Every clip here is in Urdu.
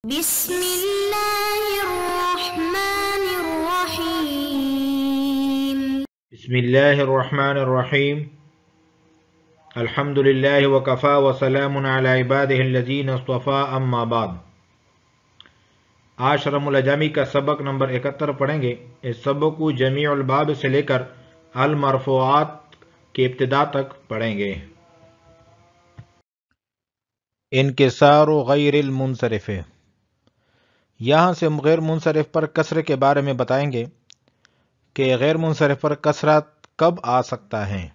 بسم اللہ الرحمن الرحیم بسم اللہ الرحمن الرحیم الحمد للہ وکفا وسلام علی عبادہ الذین اصطفیٰ اما بعد۔ آج شرم الجامی کا سبق نمبر 71 پڑھیں گے۔ اس سبق کو جمیع الباب سے لے کر المرفوعات کے ابتدا تک پڑھیں گے۔ انکسار غیر المنصرف، یہاں سے غیر منصرف پر کسرے کے بارے میں بتائیں گے کہ غیر منصرف پر کسرہ کب آ سکتا ہے۔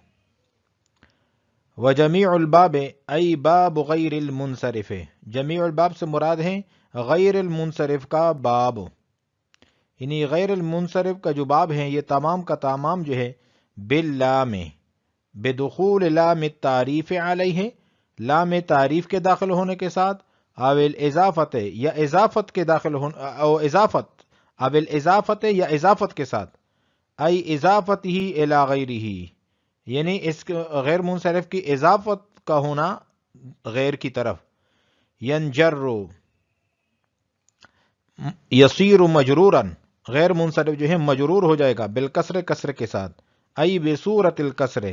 وجمیع الباب ای باب غیر المنصرف، جمیع الباب سے مراد ہے غیر المنصرف کا باب، یعنی غیر المنصرف کا جو باب ہے یہ تمام کا تمام جو ہے باللام، بدخول لام التعریف علیہ، لام تعریف کے داخل ہونے کے ساتھ، او الاضافت یا اضافت کے داخل ہونے، او اضافت او الاضافت یا اضافت کے ساتھ، ای اضافت ہی الی غیرہ، یعنی اس غیر منصرف کی اضافت کا ہونا غیر کی طرف۔ ینجر یصیر مجرورا، غیر منصرف جو ہے مجرور ہو جائے گا بالکسر، کسرے کے ساتھ، ای بصورت الکسر،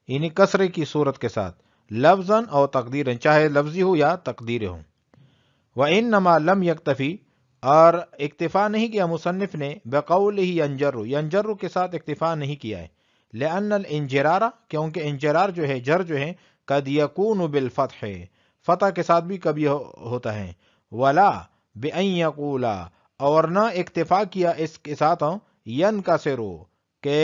یعنی کسرے کی صورت کے ساتھ، لفظاً او تقدیرا، چاہے لفظی ہو یا تقدیری ہو۔ وَإِنَّمَا لَمْ يَكْتَفِي، اور اکتفا نہیں کیا مصنف نے بقولہ ینجر، ینجر کے ساتھ اکتفا نہیں کیا ہے، لأن الانجرار، کیونکہ انجرار جو ہے، جر جو ہے، قد یکون بالفتح، فتح کے ساتھ بھی کبھی ہوتا ہے، ولا بأن یقولا، اور نہ اکتفا کیا اس کے ساتھ ینکسرو، کہ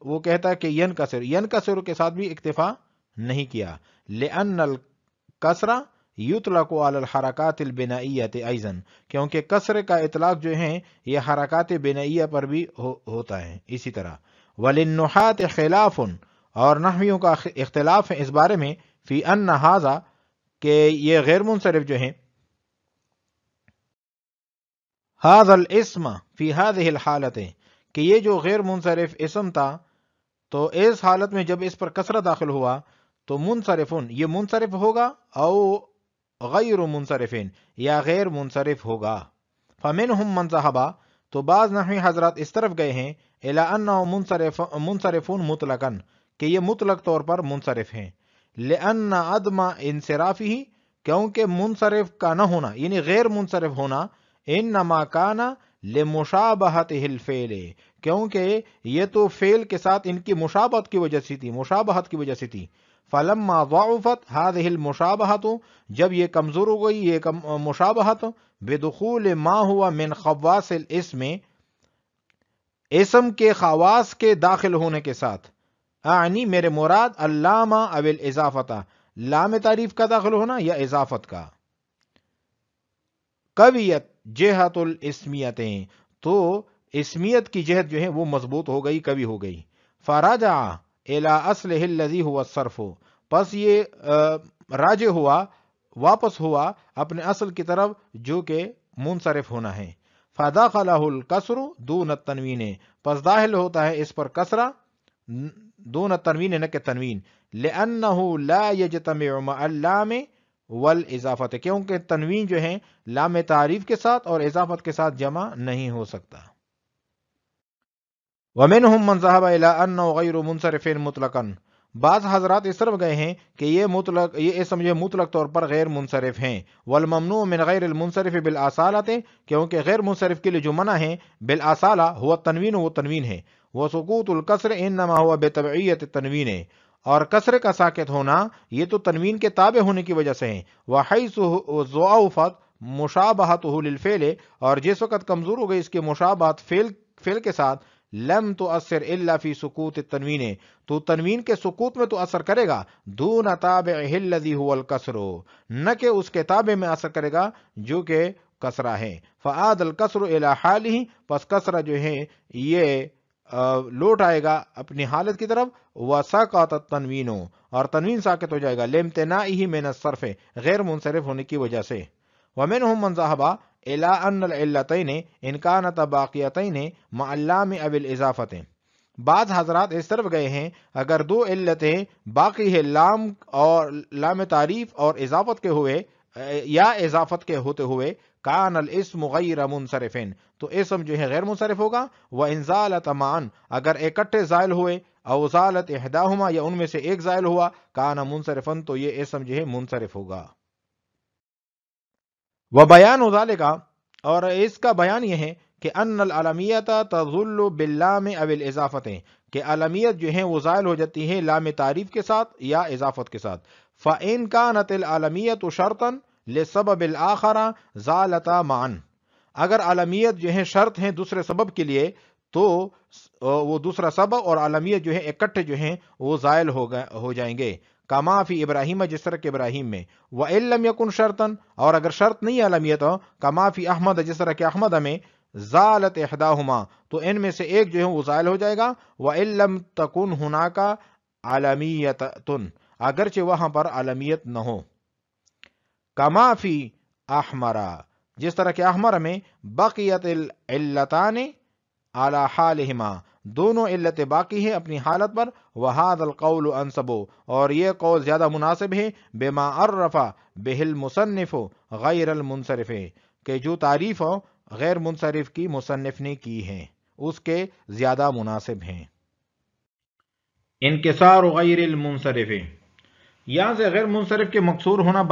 وہ کہتا ہے کہ ینکسر، ینکسرو کے ساتھ بھی اکتفا نہیں کیا، لأن الکسر یطلق علی الحرکات البنائیۃ ایضا، کیونکہ کسر کا اطلاق جو ہے یہ حرکات بنائیہ پر بھی ہوتا ہے اسی طرح۔ وللنحاة خلاف، اور نحویوں کا اختلاف ہے اس بارے میں، فی ان ھذا، کہ یہ غیر منصرف جو ہیں، ھذا الاسم فی ھذہ الحالۃ، کہ یہ جو غیر منصرف اسم تھا تو اس حالت میں جب اس پر کسرہ داخل ہوا تو منصرفن، یہ منصرف ہوگا، او غیر منصرفین، یا غیر منصرف ہوگا۔ فمنہم من ذہب، تو بعض نحوی حضرات اس طرف گئے ہیں، الی انہ منصرفون مطلقاً، کہ یہ مطلق طور پر منصرف ہیں، لأن عدم انصرافہ، کیونکہ منصرف کا نہ ہونا یعنی غیر منصرف ہونا، انما کان لمشابہتہ الفعل، کیونکہ یہ تو فعل کے ساتھ ان کی مشابہت کی وجہ سے تھی، مشابہت کی وجہ سے تھی۔ فلما ضعفت هذه المشابهة، جب یہ کمزور ہو گئی یہ مشابہت، بدخول ما هو من خواص الاسم، اسم کے خواص کے داخل ہونے کے ساتھ، اعنی میرے مراد اللام او الاضافت، لام تعریف کا داخل ہونا یا اضافت کا، قویت جہت الاسمیت، تو اسمیت کی جہت جو ہے وہ مضبوط ہو گئی، کبھی ہو گئی۔ فرجع الى اصلہ الذی هو الصرف، پس یہ راجع ہوا، واپس ہوا اپنے اصل کی طرف جو کہ منصرف ہونا ہے۔ فدخلہ الکسر دون التنوین، پس داخل ہوتا ہے اس پر کسرہ دون التنوین، نہ کہ تنوین، لأنہ لا یجتمع مع اللام والاضافت، کیونکہ تنوین جو ہے لام تعریف کے ساتھ اور اضافت کے ساتھ جمع نہیں ہو سکتا۔ ومنہم من ذہب الی انہ غیر منصرف مطلقا، بعض حضرات اس طرف گئے ہیں کہ یہ اسم یہ مطلق طور پر غیر منصرف ہیں۔ والممنوع من غیر المنصرف بالاصالۃ، کیونکہ غیر منصرف کے لیے جو منع ہے بالاصالہ ہوا التنوین، وہ تنوین ہے۔ وسقوط الکسر انما ہوا بتبعیۃ التنوین، اور کسر کا ساکت ہونا یہ تو تنوین کے تابع ہونے کی وجہ سے ہے۔ وحیث ضعفت مشابہتہ للفعل، اور جس وقت کمزور ہو گئی اس کی مشابہت فعل کے ساتھ، لم تؤثر الا فی سقوط التنوین، تو تنوین کے سقوط میں تو اثر کرے گا، دون تابعہ الذی هو الکسر، نہ کہ اس کے تابع میں اثر کرے گا جو کہ کسرہ ہے۔ فعاد الکسر الی حالہ، پس کسرہ جو ہے یہ لوٹ آئے گا اپنی حالت کی طرف، وسقط التنوین، اور تنوین ساکت ہو جائے گا، لامتناعہ من الصرف، غیر منصرف ہونے کی وجہ سے۔ ومنہم من ذہب الی ان العلتین ان کانتا باقیتین مع اللام او الاضافت، بعض حضرات اس طرف گئے ہیں اگر دو علتیں باقی ہے، لام اور لام تعریف اور اضافت کے ہوئے یا اضافت کے ہوتے ہوئے، کان الاسم غیر منصرفین، تو اسم جو ہے غیر منصرف ہوگا. وان زالت معا، اگر اکٹھے زائل ہوئے، او زالت احداہما، یا ان میں سے ایک زائل ہوا، کان منصرفن، تو یہ اسم جو ہے منصرف ہوگا. وبیان ذالک، اور اس کا بیان یہ ہے کہ ان العلمیت تظل باللام او الاضافت، کہ علمیت جو ہے وہ زائل ہو جاتی ہے لام تعریف کے ساتھ یا اضافت کے ساتھ. فإن كانت العلمیت شرطا لسبب الآخر زالتا معا، اگر علمیت جو ہے شرط ہیں دوسرے سبب کے لیے، تو وہ دوسرا سبب اور علمیت جو ہے اکٹھے جو ہیں وہ زائل ہو جائیں گے. کما فی ابراہیم، جس طرح کہ ابراہیم میں. وَإِن لَمْ يَكُنْ شَرْطًا، اور اگر شرط نہیں علمیت ہو، کما فی احمد، جس طرح کہ احمد میں. زالت احداہما، تو ان میں سے ایک جو ہے وہ زائل ہو جائے گا. وَإِن لَمْ تَكُنْ هُنَاكَ عَلَمِيَّةٌ، اگرچہ وہاں پر علمیت نہ ہو. کما فی احمر، جس طرح کہ احمر میں. بقیت العلتان علی حالہما، دونوں علتیں باقی ہیں اپنی حالت پر. وہذا القول انسب، اور یہ قول زیادہ مناسب ہے. بما عرف بہ المصنف غیر المنصرف، کہ جو تعریف غیر منصرف کی مصنف نے کی ہیں اس کے زیادہ مناسب ہیں. انکسار غیر المنصرف، یہاں سے غیر منصرف کے مکسور ہونا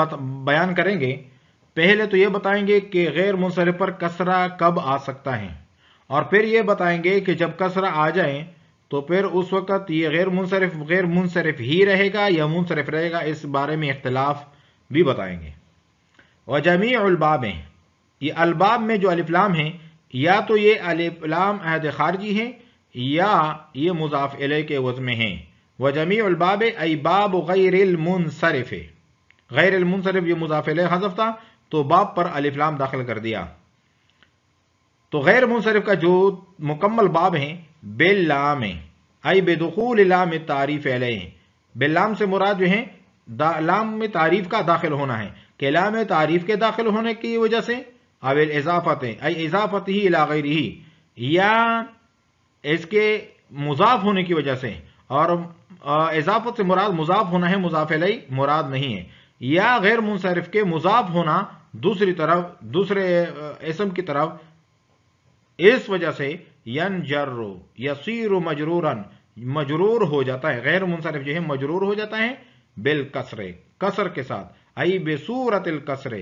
بیان کریں گے. پہلے تو یہ بتائیں گے کہ غیر منصرف پر کسرہ کب آ سکتا ہے، اور پھر یہ بتائیں گے کہ جب کسرہ آ جائیں تو پھر اس وقت یہ غیر منصرف ہی رہے گا یا منصرف رہے گا، اس بارے میں اختلاف بھی بتائیں گے. وجمیع الباب، یہ الباب میں جو الف لام ہیں، یا تو یہ الف لام عہد خارجی ہیں یا یہ مضاف الیہ کے وزن میں ہیں. وجمیع الباب ای باب غیر المنصرف، غیر المنصرف یہ مضاف الیہ حذف تھا تو باب پر الف لام داخل کر دیا. تو غیر منصرف کا جو مکمل باب ہیں باللام، ای بدخول لام التعریف علیہ، باللام سے مراد جو ہے لام میں تعریف کا داخل ہونا ہے، کہ لام تعریف کے داخل ہونے کی وجہ سے، او الاضافت ای اضافت ہی الی غیرہ، یا اس کے مضاف ہونے کی وجہ سے، اور اضافت سے مراد مضاف ہونا ہے، مضاف الیہ مراد نہیں ہے. یا غیر منصرف کے مضاف ہونا دوسری طرف، دوسرے اسم کی طرف، اس وجہ سے ینجر یصیر مجرورا، مجرور ہو جاتا ہے. غیر منصرف جو ہے مجرور ہو جاتا ہے بالکسر، کسر کے ساتھ، ای بصورت الکسر.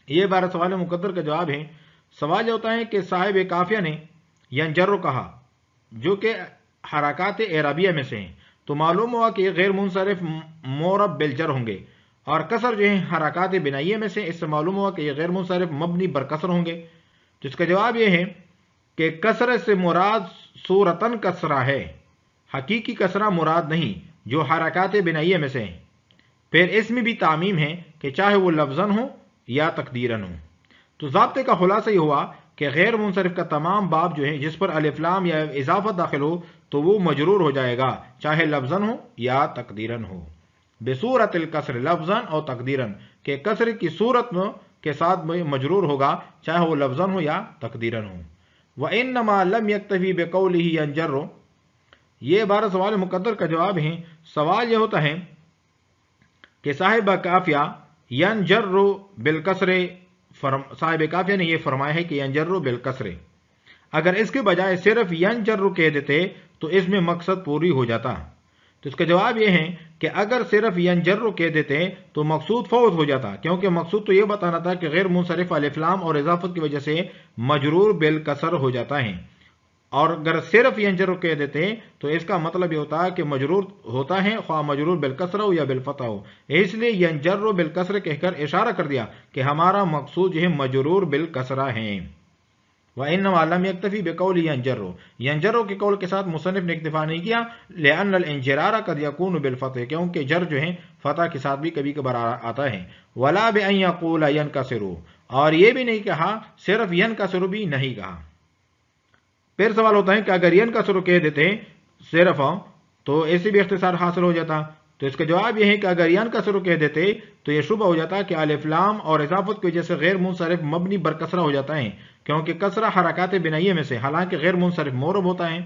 یہ 12 سوال مقدر کا جواب ہے. سوال یہ ہوتا ہے کہ صاحب کافیہ نے ینجر کہا جو کہ حرکات اعرابیہ میں سے ہیں، تو معلوم ہوا کہ غیر منصرف مورب بالجر ہوں گے، اور کسر جو ہیں حرکات بنائیہ میں سے، اس سے معلوم ہوا کہ یہ غیر منصرف مبنی برکسر ہوں گے. تو اس کا جواب یہ ہے کہ کسرہ سے مراد صورتاً کسرہ ہے، حقیقی کسرہ مراد نہیں جو حرکات بنائیہ میں سے ہیں. پھر اس میں بھی تعمیم ہے کہ چاہے وہ لفظاً ہو یا تقدیراً ہو. تو ضابطے کا خلاصہ یہ ہوا کہ غیر منصرف کا تمام باب جو ہے جس پر الف لام یا اضافت داخل ہو تو وہ مجرور ہو جائے گا، چاہے لفظاً ہو یا تقدیراً ہو. بصورت الکسر لفظاً اور تقدیراً، کہ کسر کی صورت کے ساتھ مجرور ہوگا چاہے وہ لفظاً ہو یا تقدیراً ہو. وَإِنَّمَا لَمْ يَكْتَفِي بِقَوْلِهِ يَنْجَرُ، یہ 12 سوال مقدر کا جواب ہیں. سوال یہ ہوتا ہے کہ صاحب کافیہ ینجر بالکسر، صاحب کافیہ نے یہ فرمایا ہے کہ ینجر بالکسر، اگر اس کے بجائے صرف ینجر کہہ دیتے تو اس میں مقصد پوری ہو جاتا. تو اس کا جواب یہ ہے کہ اگر صرف ینجر کہہ دیتے تو مقصود فوت ہو جاتا، کیونکہ مقصود تو یہ بتانا تھا کہ غیر منصرف الف لام اور اضافت کی وجہ سے مجرور بالکسر ہو جاتا ہے. اور اگر صرف ینجر کہہ دیتے تو اس کا مطلب یہ ہوتا ہے کہ مجرور ہوتا ہے، خواہ مجرور بالکسر ہو یا بالفتح ہو. اس لیے ینجر بالکسر کہہ کر اشارہ کر دیا کہ ہمارا مقصود جو ہے مجرور بالکسرہ ہیں. وَإِنَّمَا لَمْ يَكْتَفِي بِقَوْلِ يَنْجَرُ، ینجر کے قول کے ساتھ مصنف نے اکتفا نہیں کیا. لِأَنَّ الْإِنْجِرَارَ قَدْ يَكُونُ بِالْفَتْحِ، کیونکہ جر جو ہے فتح کے ساتھ بھی کبھی کبھار آتا ہے. وَلَا بِأَنْ يَقُولَ يَنْكَسِرُ، اور یہ بھی نہیں کہا، صرف يَنْكَسِرُ بھی نہیں کہا. پھر سوال ہوتا ہے کہ اگر يَنْكَسِرُ کہہ دیتے صرف تو ایسے بھی اختصار حاصل ہو جاتا. تو اس کا جواب یہ ہے کہ اگر ينْكَسِرُ کہہ دیتے تو یہ شبہ ہو جاتا کہ الف لام اور اضافت کی وجہ سے غیر منصرف مبنی برکسرہ ہو جاتا ہے، کیونکہ کسرہ حرکات بنائیہ میں سے، حالانکہ غیر منصرف مورب ہوتا ہے.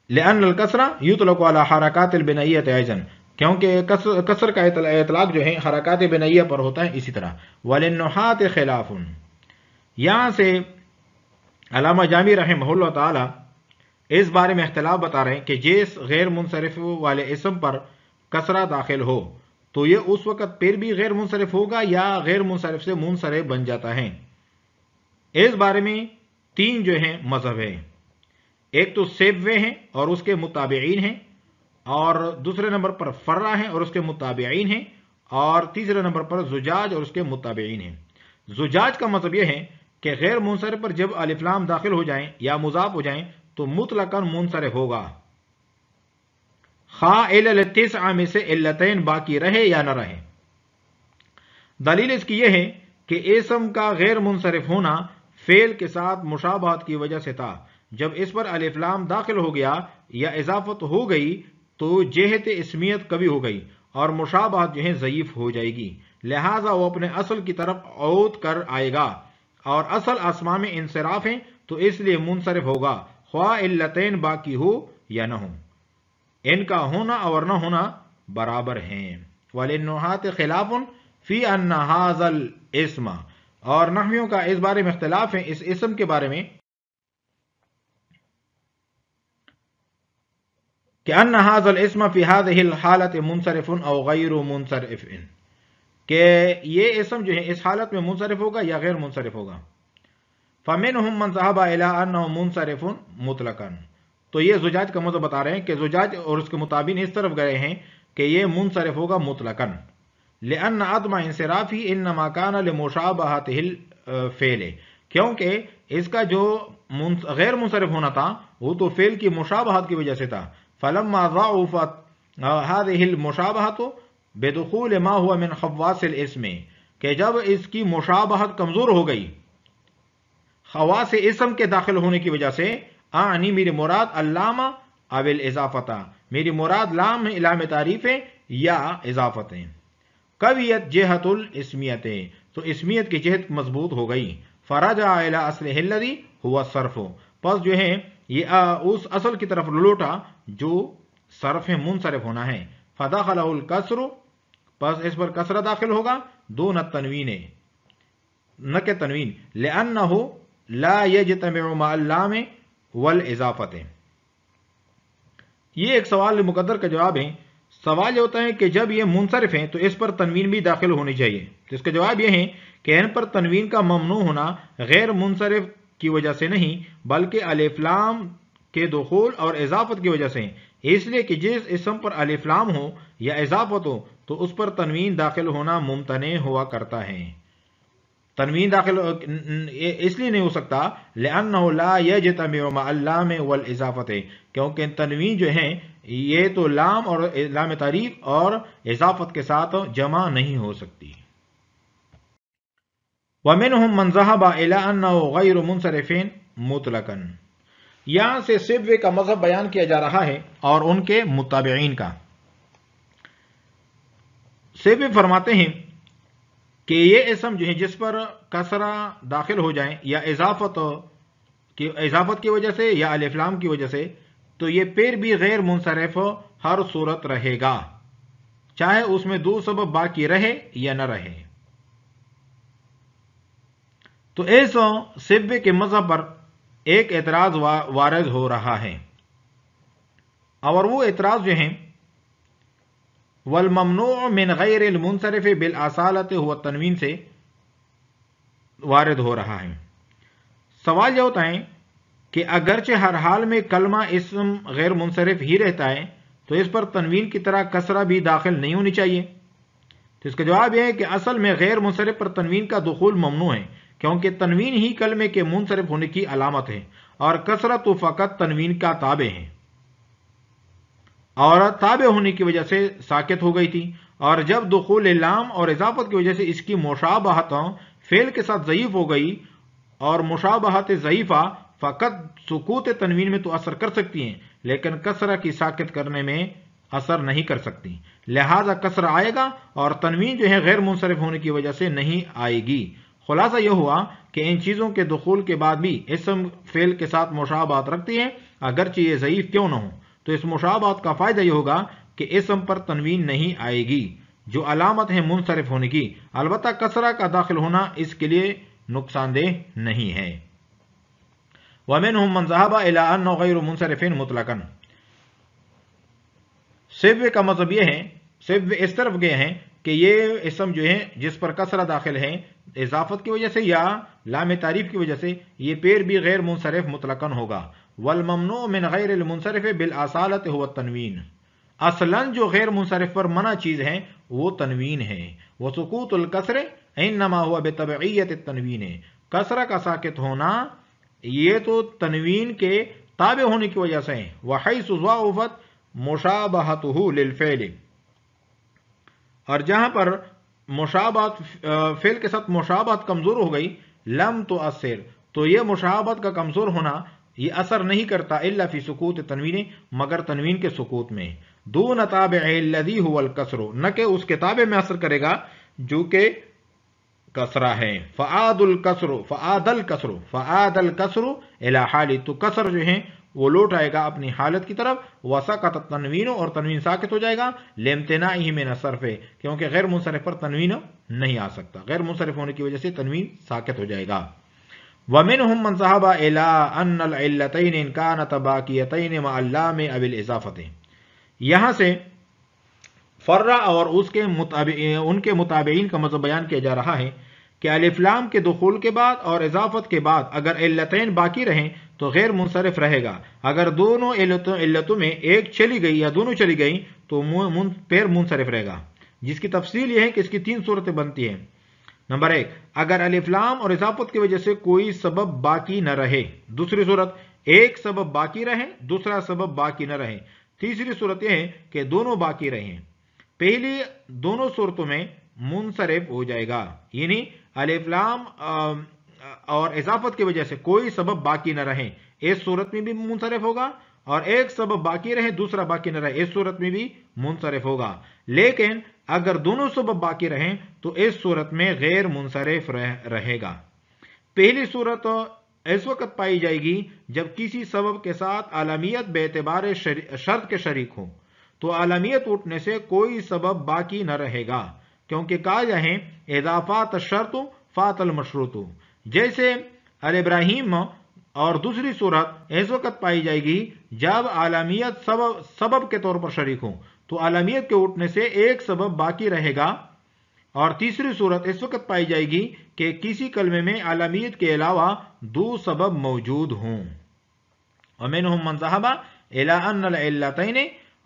لأن الکسرہ یطلق علی حرکات البنائیہ ایضا، کیونکہ کسر کا اطلاق جو ہے حرکات بنیہ پر ہوتا ہے. اسی طرح وَلِلنُّحَاةِ خِلَافٌ، یہاں سے علامہ جامی رحمہ اللہ تعالی اس بارے میں اختلاف بتا رہے ہیں کہ جس غیر منصرف والے اسم پر کسرہ داخل ہو تو یہ اس وقت پھر بھی غیر منصرف ہوگا یا غیر منصرف سے منصرف بن جاتا ہے. اس بارے میں 3 جو ہیں مذہب ہیں. ایک تو سیبوے ہیں اور اس کے متابعین ہیں، اور دوسرے نمبر پر فرہ ہیں اور اس کے متابعین ہیں، اور تیسرے نمبر پر زجاج اور اس کے متابعین ہیں. زجاج کا مطلب یہ ہے کہ غیر منصرف پر جب الف لام داخل ہو جائیں یا مضاف ہو جائیں تو مطلقاً منصرف ہوگا، خواہ علت 9 میں سے علتین باقی رہے یا نہ رہے. دلیل اس کی یہ ہے کہ اسم کا غیر منصرف ہونا فعل کے ساتھ مشابہت کی وجہ سے تھا. جب اس پر الف لام داخل ہو گیا یا اضافت ہو گئی تو جہت اسمیت کبھی ہو گئی اور مشابہت جو ہے ضعیف ہو جائے گی، لہٰذا وہ اپنے اصل کی طرف عود کر آئے گا، اور اصل اسماء میں انصراف ہیں تو اس لیے منصرف ہوگا، خواہ علتین باقی ہو یا نہ ہو. ان کا ہونا اور نہ ہونا برابر ہیں. وَلِلنُّحَاةِ خِلَافٌ فِي أَنَّ هَذَا الْإِسْمَ، اور نحویوں کا اس بارے میں اختلاف ہے اس اسم کے بارے میں کہ ان هذا الاسم في هذه الحالة منصرف او غیر منصرف، کہ یہ اسم جو ہے اس حالت میں منصرف ہوگا یا غیر منصرف ہوگا. فمنهم من ذهب الى انه منصرف مطلقا، تو یہ زجاج کا مطلب بتا رہے ہیں کہ زجاج اور اس کے متابعین اس طرف گئے ہیں کہ یہ منصرف ہوگا مطلقا، لان عدم انصرافی انما كان لمشابهته الفعل، کیونکہ اس کا جو غیر منصرف ہونا تھا وہ تو فعل کی مشابہت کی وجہ سے تھا. فلما ضعفت هذه المشابهة بدخول ما هو من خواص الاسم، کہ جب اس کی مشابہت کمزور ہو گئی خواص اسم کے داخل ہونے کی وجہ سے، آنی میری مراد علامہ او الاضافتا، میری مراد لام لام تعریف ہے یا اضافت ہے. قویت جہت الاسمیت، تو اسمیت کی جہت مضبوط ہو گئی. فرجع الى اصلہ الذی هو الصرف، پس جو ہے یہ اس اصل کی طرف لوٹا جو صرف منصرف ہونا ہے. فدخلہ الکسر، پس اس پر کسرہ داخل ہوگا، دون التنوین، نہ کہ تنوین، لأنہ لا یجتمع مع اللام والاضافت. یہ ایک سوال مقدر کا جواب ہے. سوال یہ ہوتا ہے کہ جب یہ منصرف ہیں تو اس پر تنوین بھی داخل ہونی چاہیے. تو اس کا جواب یہ ہے کہ ان پر تنوین کا ممنوع ہونا غیر منصرف کی وجہ سے نہیں بلکہ الف لام کے دخول اور اضافت کی وجہ سے، اس لیے کہ جس اسم پر الف لام ہو یا اضافت ہو تو اس پر تنوین داخل ہونا ممتنع ہوا کرتا ہے. تنوین داخل اس لیے نہیں ہو سکتا لأنہ لا یجتمع مع اللام والاضافت، کیونکہ تنوین جو ہیں یہ تو لام اور لام تعریف اور اضافت کے ساتھ جمع نہیں ہو سکتی. ومنهم من ذهب الى انه غیر منصرف مطلقا، یہاں سے سبوے کا مذہب بیان کیا جا رہا ہے اور ان کے متابعین کا. سبوے فرماتے ہیں کہ یہ اسم جو ہے جس پر کسرہ داخل ہو جائیں یا اضافت کی وجہ سے یا الف لام کی وجہ سے، تو یہ پھر بھی غیر منصرف ہر صورت رہے گا، چاہے اس میں دو سبب باقی رہے یا نہ رہے. تو اس سبوے کے مذہب پر ایک اعتراض وارد ہو رہا ہے، اور وہ اعتراض جو ہیں والممنوع من غیر المنصرف بالاصالۃ هو التنوین سے وارد ہو رہا ہے. سوال یہ ہوتا ہے کہ اگرچہ ہر حال میں کلمہ اسم غیر منصرف ہی رہتا ہے تو اس پر تنوین کی طرح کسرہ بھی داخل نہیں ہونی چاہیے. تو اس کا جواب یہ ہے کہ اصل میں غیر منصرف پر تنوین کا دخول ممنوع ہے، کیونکہ تنوین ہی کلمے کے منصرف ہونے کی علامت ہے اور کسرہ تو فقط تنوین کا تابع ہے، اور تابع ہونے کی وجہ سے ساکت ہو گئی تھی، اور جب دخول لام اور اضافت کی وجہ سے اس کی مشابہت فعل کے ساتھ ضعیف ہو گئی، اور مشابہت ضعیفہ فقط سکوت تنوین میں تو اثر کر سکتی ہیں لیکن کسرہ کی ساکت کرنے میں اثر نہیں کر سکتی، لہذا کسرہ آئے گا اور تنوین جو ہے غیر منصرف ہونے کی وجہ سے نہیں آئے گی. خلاصہ یہ ہوا کہ ان چیزوں کے دخول کے بعد بھی اسم فعل کے ساتھ مشابہت رکھتی ہیں اگرچہ یہ ضعیف کیوں نہ ہو. تو اس مشابہت کا فائدہ یہ ہوگا کہ اسم پر تنوین نہیں آئے گی جو علامت ہے منصرف ہونے کی، البتہ کسرہ کا داخل ہونا اس کے لیے نقصان دہ نہیں ہے۔ وَمِنْهُمْ مَنْ ذَهَبَ إِلَىٰ أَنَّهُ غَيْرُ مُنْصَرِفٍ مُطْلَقًا۔ سوے کا مطلب یہ ہے، سوے اس طرف گئے ہیں کہ یہ اسم جو ہے جس پر کسرہ داخل ہے اضافت کی وجہ سے یا لام تعریف کی وجہ سے، یہ پیر بھی غیر منصرف مطلقاً ہوگا۔ والممنوع من غیر المنصرف بالآصالۃ هو التنوین، اصلاً جو غیر منصرف پر منع چیز ہے وہ تنوین ہے۔ وسقوط الکسر انما هو بتبعیت التنوین، کسرہ کا ساکت ہونا یہ تو تنوین کے تابع ہونے کی وجہ سے ہے۔ وحیث ضعفت مشابہتہ للفعل، اور جہاں پر مشابہت فعل کے ساتھ مشابہت کمزور ہو گئی، لم تؤثر، تو یہ مشابہت کا کمزور ہونا یہ اثر نہیں کرتا الا فی سقوط تنوین، مگر تنوین کے سقوط میں، دون تابع الذی هو الکسر، نہ کہ اس کے تابع میں اثر کرے گا جو کہ کسرہ ہے۔ فعاد الکسر الی حال، تو کسر جو ہے وہ لوٹ آئے گا اپنی حالت کی طرف۔ وسقط التنوین، اور تنوین ساکت ہو جائے گا، لامتناعہ من الصرف، کیونکہ غیر منصرف پر تنوین نہیں آ سکتا، غیر منصرف ہونے کی وجہ سے تنوین ساکت ہو جائے گا۔ ومنهم من ذهب الى ان العلتين ان كانتا باقيتين مع اللام او الاضافه، یہاں سے فرع اور ان کے متابعین کا مطلب بیان کیا جا رہا ہے کہ الف لام کے دخول کے بعد اور اضافت کے بعد اگر علتین باقی رہیں تو غیر منصرف رہے گا، اگر دونوں علتوں میں ایک چلی گئی یا دونوں چلی گئیں تو پیر منصرف رہے گا، جس کی تفصیل یہ ہے کہ اس کی 3 صورتیں بنتی ہیں۔ نمبر 1، اگر الف لام اور اضافت کی وجہ سے کوئی سبب باقی نہ رہے، دوسری صورت ایک سبب باقی رہے دوسرا سبب باقی نہ رہے، تیسری صورت یہ ہے کہ دونوں باقی رہیں۔ پہلی دونوں صورتوں میں منصرف ہو جائے گا، یعنی الف لام اور اضافت کی وجہ سے کوئی سبب باقی نہ رہے، اس صورت میں بھی منصرف ہوگا، اور ایک سبب باقی رہے دوسرا باقی نہ رہے، اس صورت میں بھی منصرف ہوگا۔ لیکن اگر دونوں سبب باقی رہیں تو اس صورت میں غیر منصرف رہے گا۔ پہلی صورت اس وقت پائی جائے گی جب کسی سبب کے ساتھ عالمیت بے اعتبار شرط کے شریک ہو، تو عالمیت اٹھنے سے کوئی سبب باقی نہ رہے گا، کیونکہ قاعدہ ہے اضافات الشرط فات المشروط، جیسے الابراہیم، اور دوسری صورت اس وقت پائی جائے گی جب عالمیت سبب کے طور پر شریک ہو، تو عالمیت کے اٹھنے سے ایک سبب باقی رہے گا، اور تیسری صورت اس وقت پائی جائے گی کہ کسی کلمے میں عالمیت کے علاوہ 2 سبب موجود ہوں۔ ومنهم من ذهب الى ان العلتين،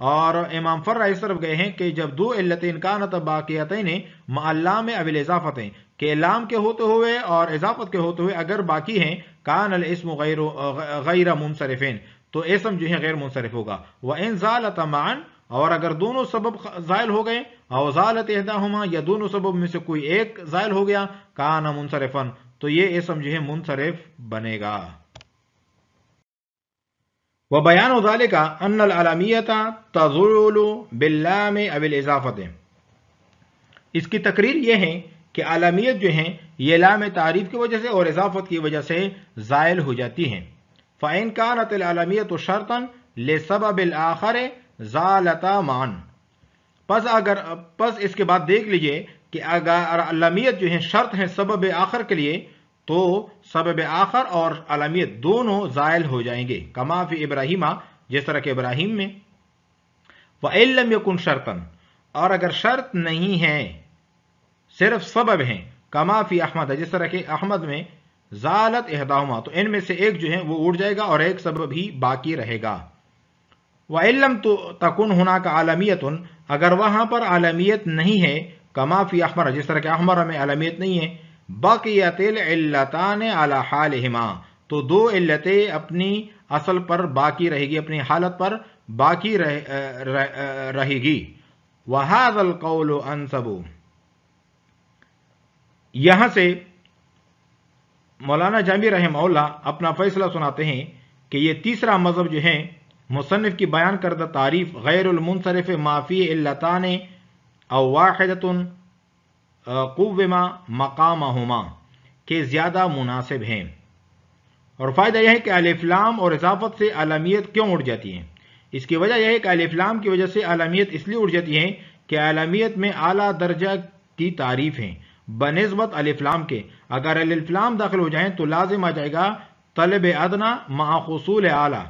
اور امام فرع اس طرف گئے ہیں کہ جب 2 علتین کانتا باقیتین مع اللام او الاضافتین، کہ لام کے ہوتے ہوئے اور اضافت کے ہوتے ہوئے اگر باقی ہیں، کان الاسم غیر منصرفین، تو اسم جو ہے غیر منصرف ہوگا۔ وان زالتا معا، اور اگر دونوں سبب زائل ہو گئے، او زالت احداہما، یا دونوں سبب میں سے کوئی ایک زائل ہو گیا، کان منصرفن، تو یہ اسم جو ہے منصرف بنے گا۔ وبیان ذلك ان العلمیۃ تزول باللام او الاضافۃ، اس کی تقریر یہ ہے کہ عالمیت جو ہیں یہ لام تعریف کی وجہ سے اور اضافت کی وجہ سے زائل ہو جاتی ہیں۔ فإن كانت العلمیۃ شرطا لسبب الآخر زالتا معا، پس اس کے بعد دیکھ لیجئے کہ اگر عالمیت جو ہے شرط ہے سبب آخر کے لیے، تو سبب آخر اور عالمیت دونوں زائل ہو جائیں گے، کما فی ابراہیم، جس طرح کہ ابراہیم میں۔ وإن لم يكن شرطا، اور اگر شرط نہیں ہے صرف سبب ہیں، کما فی احمد، جس طرح کہ احمد میں، زالت احداہما، تو ان میں سے ایک جو ہے وہ اڑ جائے گا اور ایک سبب ہی باقی رہے گا۔ وإن لم تكن هناك عالمیۃ، اگر وہاں پر عالمیت نہیں ہے، کما فی احمر، جس طرح کہ احمر میں عالمیت نہیں ہے، بقیت العلتان علی حالہما، تو 2 علتیں اپنی اصل پر باقی رہے گی، اپنی حالت پر باقی رہے گی۔ وہذا القول انسب، یہاں سے مولانا جامی رحمہ اللہ اپنا فیصلہ سناتے ہیں کہ یہ تیسرا مذہب جو ہے مصنف کی بیان کردہ تعریف غیر المنصرف ما فی علتان او واحدۃ قوم مقامہما کے زیادہ مناسب ہیں۔ اور فائدہ یہ ہے کہ الف لام اور اضافت سے عالمیت کیوں اڑ جاتی ہیں؟ اس کی وجہ یہ ہے کہ الف لام کی وجہ سے عالمیت اس لیے اٹھ جاتی ہے کہ عالمیت میں اعلیٰ درجہ کی تعریف ہیں بنسبت الف لام کے. اگر الف لام داخل ہو جائیں تو لازم آ جائے گا طلب ادنا مع حصول اعلیٰ.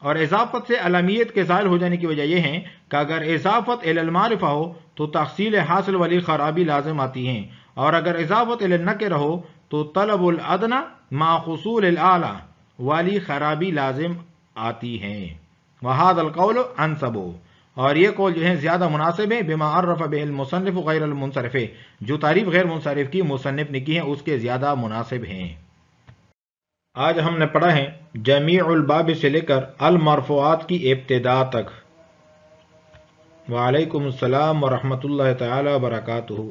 اور اضافت سے عالمیت کے ظاہر ہو جانے کی وجہ یہ ہے کہ اگر اضافت الی المعرفہ ہو تو تحصیل حاصل والی خرابی لازم آتی ہیں، اور اگر اضافت الی النکرہ ہو تو طلب الادنا مع حصول الاعلیٰ والی خرابی لازم آتی ہیں. وہذا القول انسب، اور یہ قول جو ہے زیادہ مناسب ہے بما عرف به المصنف غیر المنصرف، جو تعریف غیر منصرف کی مصنف نے کی ہے اس کے زیادہ مناسب ہیں. آج ہم نے پڑھا ہے جمیع الباب سے لے کر المرفوعات کی ابتدا تک. وعلیکم السلام ورحمۃ اللہ تعالی وبرکاتہ.